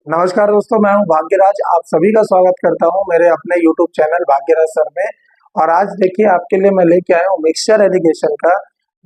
नमस्कार दोस्तों, मैं हूं भाग्यराज। आप सभी का स्वागत करता हूं मेरे अपने YouTube चैनल भाग्यराज सर में। और आज देखिए आपके लिए मैं लेके आया हूं मिक्सचर एलिगेशन का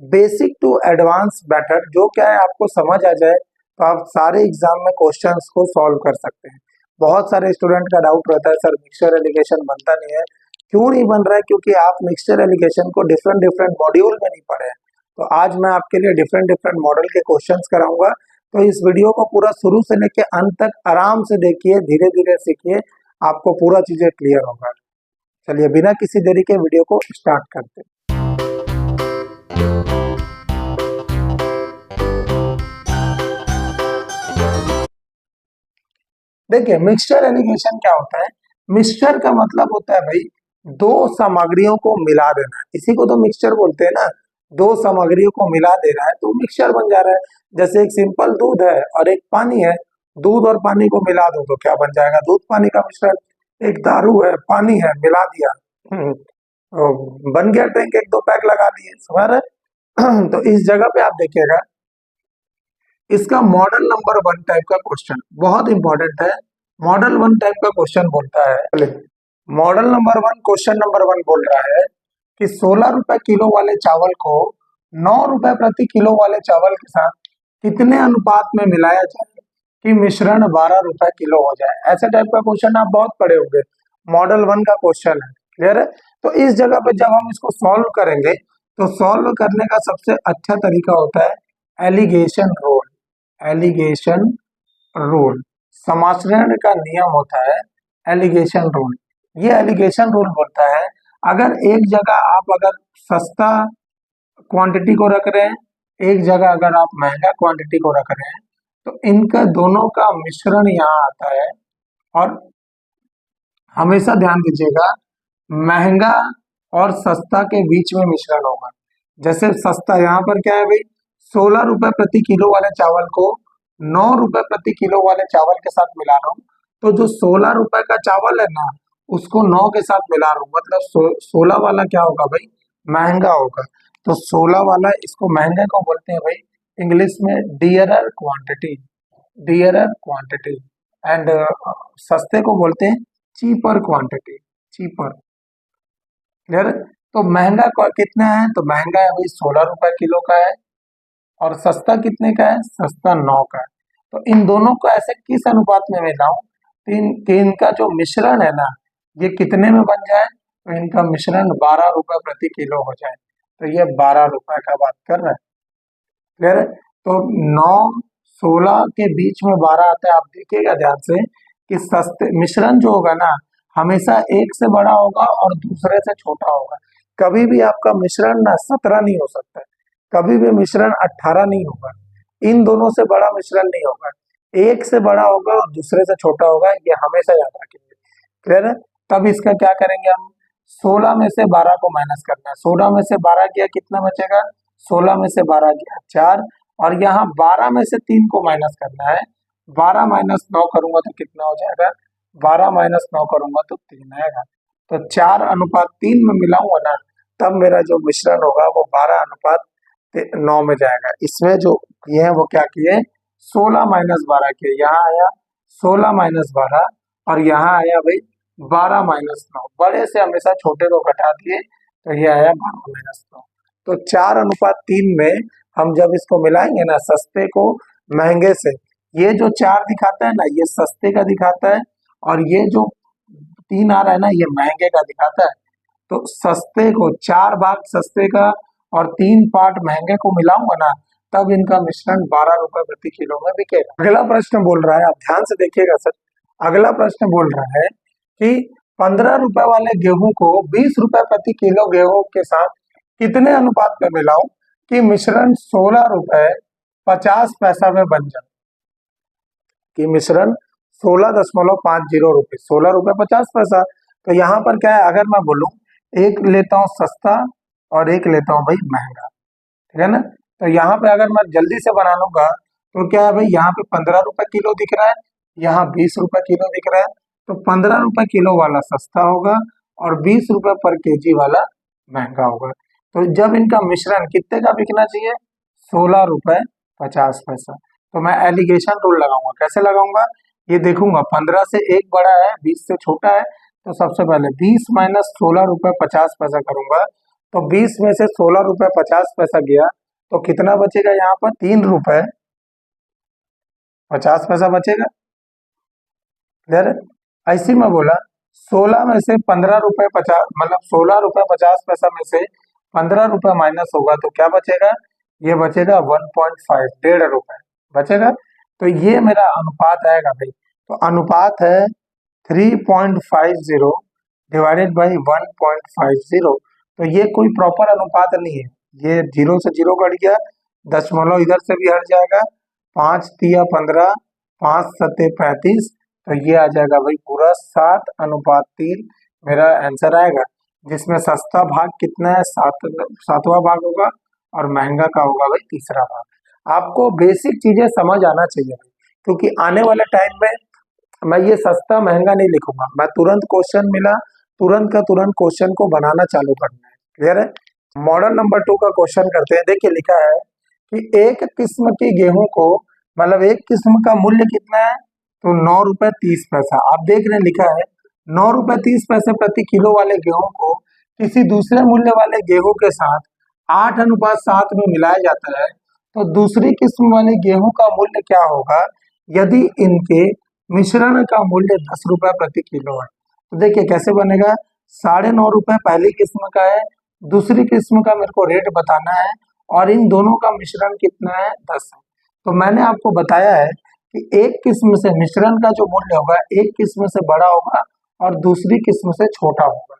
बेसिक टू एडवांस मेथड, जो क्या है आपको समझ आ जाए तो आप सारे एग्जाम में क्वेश्चंस को सॉल्व कर सकते हैं। बहुत सारे स्टूडेंट का डाउट रहता है, सर मिक्सचर एलिगेशन बनता नहीं है। क्यों नहीं बन रहा है? क्योंकि आप मिक्सचर एलिगेशन को डिफरेंट डिफरेंट मॉड्यूल में नहीं पढ़े हैं। तो आज मैं आपके लिए डिफरेंट डिफरेंट मॉडल के क्वेश्चंस कराऊंगा। तो इस वीडियो को पूरा शुरू से लेके अंत तक आराम से देखिए, धीरे धीरे सीखिए, आपको पूरा चीजें क्लियर होगा। चलिए बिना किसी देरी के वीडियो को स्टार्ट करते हैं। देखिए मिक्सचर एलिगेशन क्या होता है। मिक्सचर का मतलब होता है भाई दो सामग्रियों को मिला देना, इसी को तो मिक्सचर बोलते हैं ना। दो सामग्रियों को मिला दे रहा है तो मिक्सचर बन जा रहा है। जैसे एक सिंपल दूध है और एक पानी है, दूध और पानी को मिला दो तो क्या बन जाएगा? दूध पानी का मिश्रण। एक दारू है, पानी है, मिला दिया, तो बन गया ड्रिंक। एक दो पैक लगा दिए, समझ रहे? तो इस जगह पे आप देखिएगा, इसका मॉडल नंबर 1 टाइप का क्वेश्चन बहुत इंपॉर्टेंट है। मॉडल 1 टाइप का क्वेश्चन बोलता है, मॉडल नंबर 1 क्वेश्चन नंबर 1 बोल रहा है कि 16 रुपए किलो वाले चावल को 9 रुपए प्रति किलो वाले चावल के साथ कितने अनुपात में मिलाया जाए कि मिश्रण 12 रुपए किलो हो जाए। ऐसे टाइप का क्वेश्चन आप बहुत पढ़े होंगे, मॉडल 1 का क्वेश्चन है। क्लियर है? तो इस जगह पे जब हम इसको सॉल्व करेंगे तो सॉल्व करने का सबसे अच्छा तरीका होता है एलिगेशन रूल। एलिगेशन रूल, समाचरण का नियम होता है एलिगेशन रूल। ये एलिगेशन रूल बोलता है अगर एक जगह आप अगर सस्ता क्वांटिटी को रख रहे हैं, एक जगह अगर आप महंगा क्वांटिटी को रख रहे हैं, तो इनका दोनों का मिश्रण यहाँ आता है। और हमेशा ध्यान दीजिएगा, महंगा और सस्ता के बीच में मिश्रण होगा। जैसे सस्ता यहाँ पर क्या है भाई, 16 रुपए प्रति किलो वाले चावल को 9 रुपए प्रति किलो वाले चावल के साथ मिला रहा हूँ। तो जो 16 रुपए का चावल है ना, उसको 9 के साथ मिला रहा हूँ, मतलब 16 वाला क्या होगा भाई, महंगा होगा। तो 16 वाला, इसको महंगे को बोलते हैं भाई इंग्लिश में dearer quantity, dearer quantity. And सस्ते को बोलते हैं चीपर क्वांटिटी, चीपर। क्लियर? तो महंगा कितना है? तो महंगा है भाई 16 रुपए किलो का है। और सस्ता कितने का है? सस्ता 9 का है। तो इन दोनों को ऐसे किस अनुपात में मिलाऊं कि इनका जो मिश्रण है ना, ये कितने में बन जाए? तो इनका मिश्रण 12 रुपए प्रति किलो हो जाए। तो ये 12 रुपए का बात कर रहा है। क्लियर है? तो 9 16 के बीच में 12 आता है। आप देखिएगा ध्यान से कि सस्ते मिश्रण जो होगा ना, हमेशा एक से बड़ा होगा और दूसरे से छोटा होगा। कभी भी आपका मिश्रण ना 17 नहीं हो सकता है, कभी भी मिश्रण 18 नहीं होगा। इन दोनों से बड़ा मिश्रण नहीं होगा, एक से बड़ा होगा और दूसरे से छोटा होगा, ये हमेशा याद रखेंगे। क्लियर है? तब इसका क्या करेंगे हम, 16 में से 12 को माइनस करना है। 16 में से 12 किया, कितना बचेगा? 16 में से 12 गया 4। और यहाँ 12 में से 3 को माइनस करना है। 12 माइनस 9 करूंगा तो कितना हो जाएगा? 12 माइनस 9 करूंगा तो 3 आएगा। तो 4 अनुपात 3 में मिलाऊंगा ना, तब मेरा जो मिश्रण होगा वो 12 अनुपात 9 में जाएगा। इसमें जो किए हैं वो क्या किए, 16 माइनस 12 किए। यहाँ आया 16 माइनस 12 और यहाँ आया भाई 12 माइनस 9। बड़े से हमेशा छोटे को घटा दिए तो ये आया 12 माइनस 9। तो 4 अनुपात 3 में हम जब इसको मिलाएंगे ना, सस्ते को महंगे से, ये जो 4 दिखाता है ना, ये सस्ते का दिखाता है, और ये जो 3 आ रहा है ना, ये महंगे का दिखाता है। तो सस्ते को 4 भाग सस्ते का और 3 पार्ट महंगे को मिलाऊंगा ना, तब इनका मिश्रण 12 रुपए प्रति किलो में बिकेगा। अगला प्रश्न बोल रहा है, आप ध्यान से देखिएगा सर। अगला प्रश्न बोल रहा है कि 15 रुपए वाले गेहूं को 20 रुपए प्रति किलो गेहूं के साथ कितने अनुपात में मिलाऊं कि मिश्रण 16 रुपए 50 पैसा में बन जाए। कि मिश्रण 16.50 रुपए, 16 रुपए 50 पैसा। तो यहाँ पर क्या है, अगर मैं बोलूं एक लेता हूँ सस्ता और एक लेता हूँ भाई महंगा, ठीक है ना। तो यहाँ पे अगर मैं जल्दी से बना लूंगा तो क्या है भाई, यहाँ पे 15 रुपए किलो दिख रहा है, यहाँ 20 रुपए किलो दिख रहा है। तो 15 रुपए किलो वाला सस्ता होगा और 20 रुपए पर केजी वाला महंगा होगा। तो जब इनका मिश्रण कितने का बिकना चाहिए, 16 रुपए 50 पैसा। तो मैं एलिगेशन रूल लगाऊंगा। कैसे लगाऊंगा? ये देखूंगा 15 से 1 बड़ा है, 20 से छोटा है, तो सबसे पहले 20 माइनस 16 रुपये 50 पैसा करूंगा। तो 20 में से 16 रुपये 50 पैसा गया, तो कितना बचेगा यहाँ पर? 3 रुपये 50 पैसा बचेगा। क्लियर है? ऐसी में बोला 16 में से 15 रुपये 50, मतलब 16 रुपये 50 पैसा में से 15 रुपये माइनस होगा तो क्या बचेगा? ये बचेगा 1.5, 1.5 रुपये बचेगा। तो ये मेरा अनुपात आएगा भाई। तो अनुपात है 3.50 डिवाइडेड बाई 1.50। तो ये कोई प्रॉपर अनुपात नहीं है, ये 0 से 0 कट गया, दशमलव इधर से भी हट जाएगा, 5 तिया 15, 5 सत्ते 35, तो ये आ जाएगा भाई पूरा 7:3 मेरा आंसर आएगा। जिसमें सस्ता भाग कितना है? 7वां भाग होगा, और महंगा का होगा भाई 3रा भाग। आपको बेसिक चीजें समझ आना चाहिए, क्योंकि आने वाले टाइम में मैं ये सस्ता महंगा नहीं लिखूंगा, मैं तुरंत क्वेश्चन मिला, तुरंत का तुरंत क्वेश्चन को बनाना चालू करना है। क्लियर है? मॉडल नंबर 2 का क्वेश्चन करते हैं। देखिए लिखा है कि एक किस्म की गेहूं को, मतलब एक किस्म का मूल्य कितना है? तो 9 रुपये 30 पैसा। आप देख रहे हैं लिखा है 9 रुपये 30 पैसे प्रति किलो वाले गेहूं को किसी दूसरे मूल्य वाले गेहूं के साथ 8:7 में मिलाया जाता है, तो दूसरी किस्म वाले गेहूं का मूल्य क्या होगा यदि इनके मिश्रण का मूल्य 10 रुपये प्रति किलो है? तो देखिए कैसे बनेगा। 9.5 रुपये पहली किस्म का है, दूसरी किस्म का मेरे को रेट बताना है, और इन दोनों का मिश्रण कितना है? 10 है। तो मैंने आपको बताया है कि एक किस्म से मिश्रण का जो मूल्य होगा एक किस्म से बड़ा होगा और दूसरी किस्म से छोटा होगा।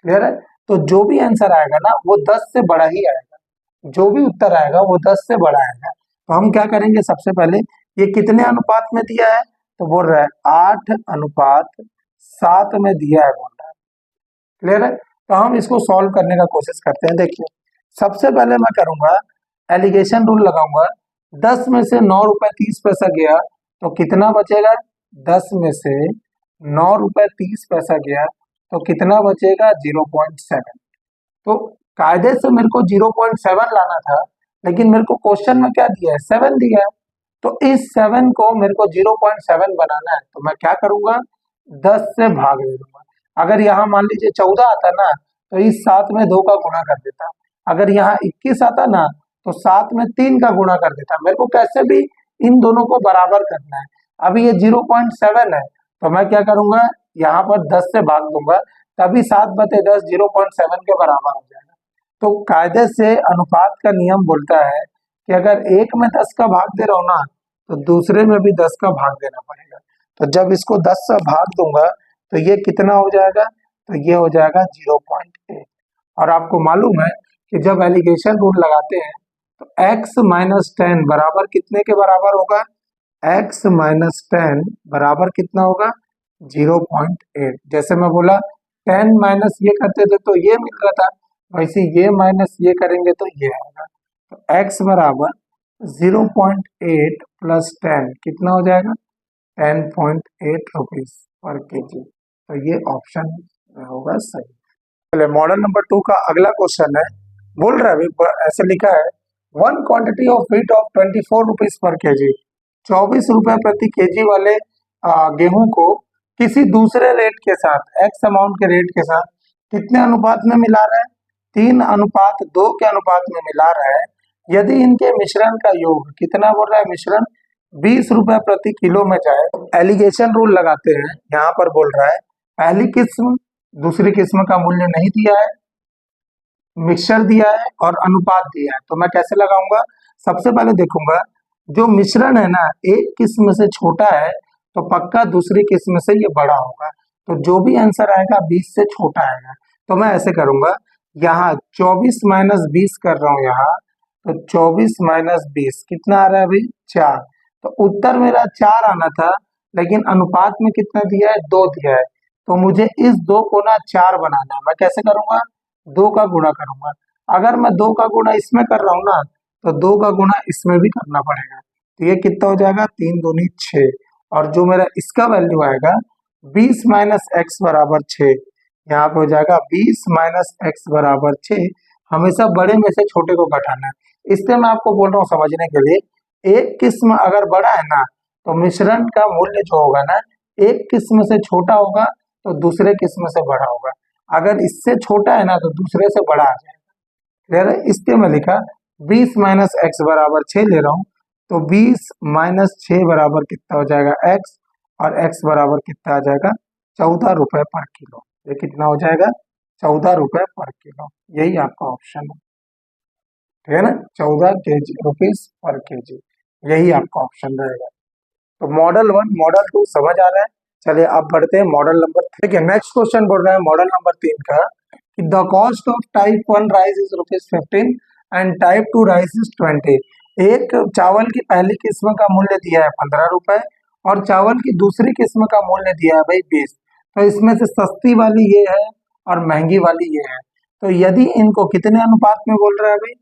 क्लियर है? तो जो भी आंसर आएगा ना वो 10 से बड़ा ही आएगा, जो भी उत्तर आएगा वो 10 से बड़ा आएगा। तो हम क्या करेंगे, सबसे पहले ये कितने अनुपात में दिया है? तो बोल रहा है 8:7 में दिया है, बोल रहा है। क्लियर है? तो हम इसको सॉल्व करने का कोशिश करते हैं। देखिए सबसे पहले मैं करूंगा एलिगेशन रूल लगाऊंगा। 10 में से 9 रुपये 30 पैसा गया तो कितना बचेगा? 10 में से 9 रुपये 30 पैसा गया तो कितना बचेगा? 0.7। तो कायदे से मेरे को 0.7 लाना था, लेकिन मेरे को क्वेश्चन में क्या दिया है? 7 दिया है। तो इस 7 को मेरे को 0.7 बनाना है, तो मैं क्या करूंगा? 10 से भाग दे दूंगा। अगर यहाँ मान लीजिए 14 आता ना, तो इस 7 में 2 का गुणा कर देता। अगर यहाँ 21 आता ना, तो 7 में 3 का गुणा कर देता। मेरे को कैसे भी इन दोनों को बराबर करना है। अभी ये 0.7 है, तो मैं क्या करूंगा? यहाँ पर 10 से भाग दूंगा, तभी 7/10 0.7 के बराबर हो जाएगा। तो कायदे से अनुपात का नियम बोलता है कि अगर एक में 10 का भाग दे रहा हूं ना, तो दूसरे में भी 10 का भाग देना पड़ेगा। तो जब इसको 10 से भाग दूंगा तो ये कितना हो जाएगा? तो ये हो जाएगा 0.8। और आपको मालूम है कि जब एलिगेशन रूल लगाते हैं तो x माइनस 10 बराबर कितने के बराबर होगा? x माइनस 10 बराबर कितना होगा? 0.8। जैसे मैं बोला 10 माइनस ये करते थे तो ये मिल रहा था, वैसे ये माइनस ये करेंगे तो ये आएगा। तो x बराबर 0.8 प्लस 10 कितना हो जाएगा? 10.8 रुपीज पर केजी। तो ये ऑप्शन होगा सही। चलिए मॉडल नंबर 2 का अगला क्वेश्चन है। बोल रहा है ऐसे लिखा है, one quantity of wheat of 24 rupees per KG, 24 रुपए प्रति केजी वाले गेहूं को किसी दूसरे रेट के साथ एक्स अमाउंट के रेट के साथ कितने अनुपात में मिला रहा है? 3:2 के अनुपात में मिला रहा है। यदि इनके मिश्रण का योग कितना बोल रहा है? मिश्रण 20 रुपए प्रति किलो में जाए। एलिगेशन रूल लगाते हैं। यहाँ पर बोल रहा है पहली किस्म दूसरी किस्म का मूल्य नहीं दिया है, मिक्सचर दिया है और अनुपात दिया है। तो मैं कैसे लगाऊंगा? सबसे पहले देखूंगा जो मिश्रण है ना एक किस्म से छोटा है तो पक्का दूसरी किस्म से ये बड़ा होगा। तो जो भी आंसर आएगा 20 से छोटा आएगा। तो मैं ऐसे करूंगा, यहाँ 24 माइनस 20 कर रहा हूँ यहाँ, तो 24 माइनस 20 कितना आ रहा है अभी? 4। तो उत्तर मेरा 4 आना था, लेकिन अनुपात में कितना दिया है? 2 दिया है। तो मुझे इस 2 को ना 4 बनाना है। मैं कैसे करूंगा? 2 का गुणा करूंगा। अगर मैं 2 का गुणा इसमें कर रहा हूँ ना, तो 2 का गुणा इसमें भी करना पड़ेगा। तो ये कितना हो जाएगा? 3 दूनी 6। और जो मेरा इसका वैल्यू आएगा 20 माइनस एक्स बराबर 6, यहाँ पे हो जाएगा 20 माइनस एक्स बराबर 6। हमेशा बड़े में से छोटे को घटाना है। इसलिए मैं आपको बोल रहा हूँ समझने के लिए, एक किस्म अगर बड़ा है ना तो मिश्रण का मूल्य जो होगा ना, एक किस्म से छोटा होगा तो दूसरे किस्म से बड़ा होगा। अगर इससे छोटा है ना तो दूसरे से बड़ा आ जाएगा। क्लियर है? इसके में लिखा 20 माइनस एक्स बराबर 6 ले रहा हूं, तो 20 माइनस 6 बराबर कितना हो जाएगा एक्स, और एक्स बराबर कितना आ जाएगा 14 रुपए पर किलो। ये कितना हो जाएगा 14 रुपए पर किलो। यही आपका ऑप्शन है, ठीक है ना, 14 रुपीज पर केजी, यही आपका ऑप्शन रहेगा। तो मॉडल 1 मॉडल 2 समझ आ रहा है। चलिए अब बढ़ते हैं मॉडल नंबर 3। देखिए नेक्स्ट क्वेश्चन बोल रहा है मॉडल नंबर 3 का कि the cost of type 1 rice is ₹15 and type 2 rice is 20। एक चावल की पहली किस्म का मूल्य दिया है 15 रुपए और चावल की दूसरी किस्म का मूल्य दिया है भाई 20। तो इसमें से सस्ती वाली ये है और महंगी वाली ये है। तो यदि इनको कितने अनुपात में बोल रहा है भाई,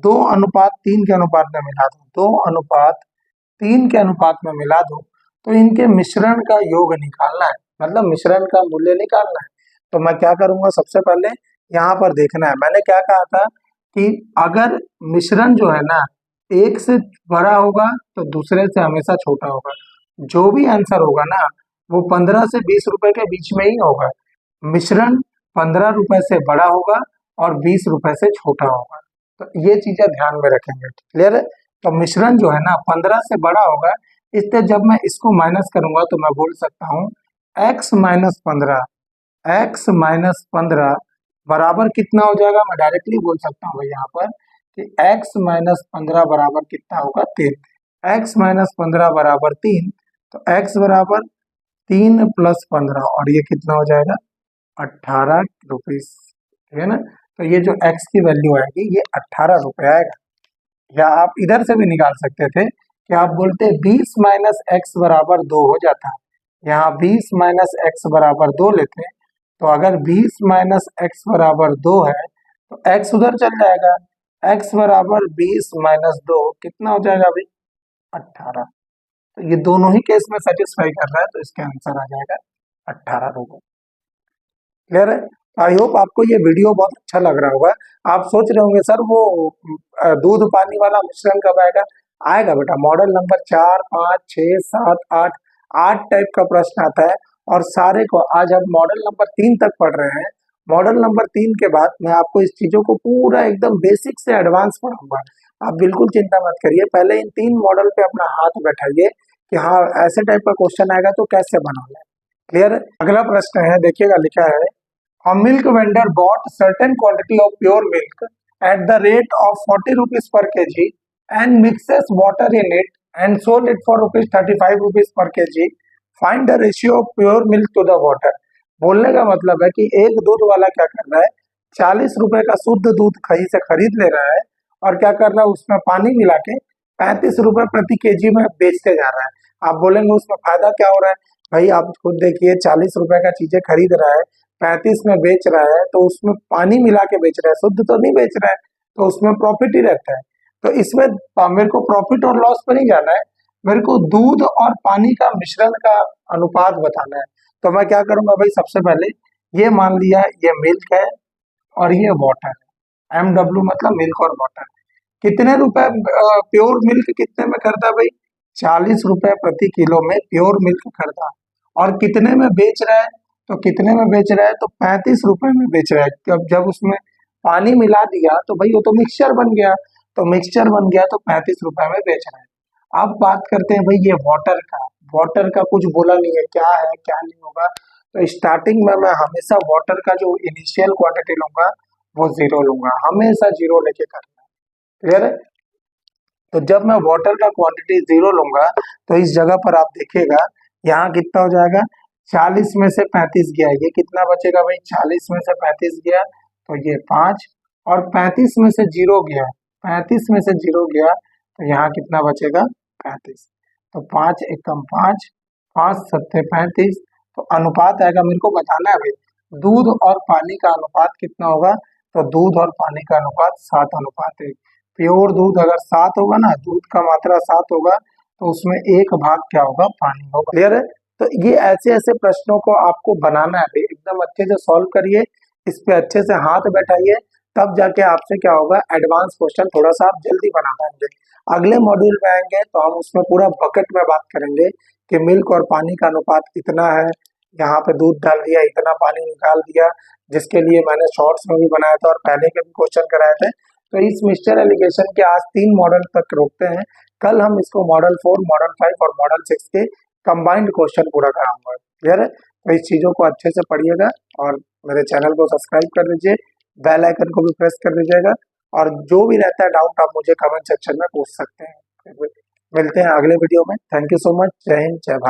2:3 के अनुपात में मिला दो, 2:3 के अनुपात में मिला दो, तो इनके मिश्रण का योग निकालना है, मतलब मिश्रण का मूल्य निकालना है। तो मैं क्या करूंगा, सबसे पहले यहाँ पर देखना है, मैंने क्या कहा था कि अगर मिश्रण जो है ना एक से बड़ा होगा तो दूसरे से हमेशा छोटा होगा। जो भी आंसर होगा ना वो 15 से 20 रुपए के बीच में ही होगा। मिश्रण 15 रुपए से बड़ा होगा और 20 रुपए से छोटा होगा। तो ये चीजें ध्यान में रखेंगे, क्लियर है? तो मिश्रण जो है ना 15 से बड़ा होगा, इससे जब मैं इसको माइनस करूंगा तो मैं बोल सकता हूँ x माइनस 15 बराबर कितना हो जाएगा। मैं डायरेक्टली बोल सकता हूँ यहाँ पर कि x माइनस 15 बराबर कितना होगा 3। x माइनस 15 बराबर 3, तो x बराबर 3 प्लस 15 और ये कितना हो जाएगा 18 रुपीज, ठीक है ना। तो ये जो x की वैल्यू आएगी ये 18 रुपए आएगा। या आप इधर से भी निकाल सकते थे कि आप बोलते 20 माइनस एक्स बराबर 2 हो जाता। यहाँ 20 माइनस एक्स बराबर 2 लेते, तो अगर 20 माइनस एक्स बराबर 2 है तो x उधर चल जाएगा, x बराबर 20 माइनस 2 कितना हो जाएगा अभी 18। तो ये दोनों ही केस में सेटिस्फाई कर रहा है, तो इसका आंसर आ जाएगा 18 रुपए। क्लियर है? आई होप आपको ये वीडियो बहुत अच्छा लग रहा होगा। आप सोच रहे होंगे सर वो दूध पानी वाला मिश्रण कब आएगा। आएगा बेटा, मॉडल नंबर 4, 5, 6, 7, 8 टाइप का प्रश्न आता है और सारे को आज हम मॉडल नंबर 3 तक पढ़ रहे हैं। मॉडल नंबर 3 के बाद मैं आपको इस चीजों को पूरा एकदम बेसिक से एडवांस पढ़ाऊंगा। आप बिल्कुल चिंता मत करिए, पहले इन 3 मॉडल पे अपना हाथ बैठाइए कि हाँ ऐसे टाइप का क्वेश्चन आएगा तो कैसे बनाना है। क्लियर है? अगला प्रश्न है, देखिएगा लिखा है A milk vendor bought certain quantity of pure milk at the rate of 40 rupees per kg and mixes water in it and sold it for ₹35 per kg. Find the ratio of pure milk to the water. बोलने का मतलब है कि एक दूध वाला क्या कर रहा है, 40 रुपए का शुद्ध दूध कहीं से खरीद ले रहा है और क्या कर रहा है उसमें पानी मिला के 35 रुपए प्रति केजी में बेचते जा रहा है। आप बोलेंगे उसमें फायदा क्या हो रहा है, भाई आप खुद देखिए 40 रुपए का चीजें खरीद रहा है, 35 में बेच रहा है, तो उसमें पानी मिला के बेच रहा है, शुद्ध तो नहीं बेच रहा है, तो उसमें प्रॉफिट ही रहता है। तो इसमें मेरे को प्रॉफिट और लॉस पर नहीं जाना है, मेरे को दूध और पानी का मिश्रण का अनुपात बताना है। तो मैं क्या करूंगा भाई, सबसे पहले ये मान लिया ये मिल्क है और ये वाटर है, MW मतलब मिल्क और वाटर। कितने रुपए प्योर मिल्क कितने में करता है भाई, 40 रुपए प्रति किलो में प्योर मिल्क करता। और कितने में बेच रहा है, तो कितने में बेच रहा है, तो 35 रुपए में बेच रहा है। जब उसमें पानी मिला दिया तो भाई वो तो मिक्सचर बन गया, तो मिक्सचर बन गया तो 35 रुपए में बेच रहा है। अब बात करते हैं भाई ये वाटर का कुछ बोला नहीं है, क्या है क्या नहीं होगा। तो स्टार्टिंग में मैं हमेशा वाटर का जो इनिशियल क्वांटिटी लूंगा वो 0 लूंगा, हमेशा 0 लेके करना है। क्लियर है? तो जब मैं वाटर का क्वांटिटी 0 लूंगा तो इस जगह पर आप देखिएगा यहाँ कितना हो जाएगा, 40 में से 35 गया, ये कितना बचेगा भाई, 40 में से 35 गया तो ये 5, और 35 में से 0 गया, 35 में से 0 गया तो यहाँ कितना बचेगा 35। तो 5 एकम 5, 5 सत्ते 35। तो अनुपात आएगा, मेरे को बताना है भाई दूध और पानी का अनुपात कितना होगा। तो दूध और पानी का अनुपात 7:1। प्योर दूध अगर 7 होगा ना, दूध का मात्रा 7 होगा, तो उसमें 1 भाग क्या होगा, पानी होगा। क्लियर है? तो ये ऐसे ऐसे प्रश्नों को आपको बनाना है, एकदम अच्छे से सॉल्व करिए, इस पे अच्छे से हाथ बैठाइए, तब जाके आपसे क्या होगा, एडवांस क्वेश्चन थोड़ा सा आप जल्दी बना पाएंगे। अगले मॉड्यूल में आएंगे तो हम उसमें पूरा बकेट में बात करेंगे कि मिल्क और पानी का अनुपात कितना है, यहाँ पे दूध डाल दिया, इतना पानी निकाल दिया, जिसके लिए मैंने शॉर्ट्स में भी बनाया था और पहले के भी क्वेश्चन कराए थे। तो इस मिक्सचर एलिगेशन के आज 3 मॉडल तक रोकते हैं। कल हम इसको मॉडल 4, मॉडल 5 और मॉडल 6 के कंबाइंड क्वेश्चन पूरा कराऊंगा। क्लियर है? तो इस चीजों को अच्छे से पढ़िएगा और मेरे चैनल को सब्सक्राइब कर लीजिए, बेल आइकन को भी प्रेस कर दीजिएगा, और जो भी रहता है डाउट आप मुझे कमेंट सेक्शन में पूछ सकते हैं। मिलते हैं अगले वीडियो में। Thank you so much. जय हिंद, जय भारत।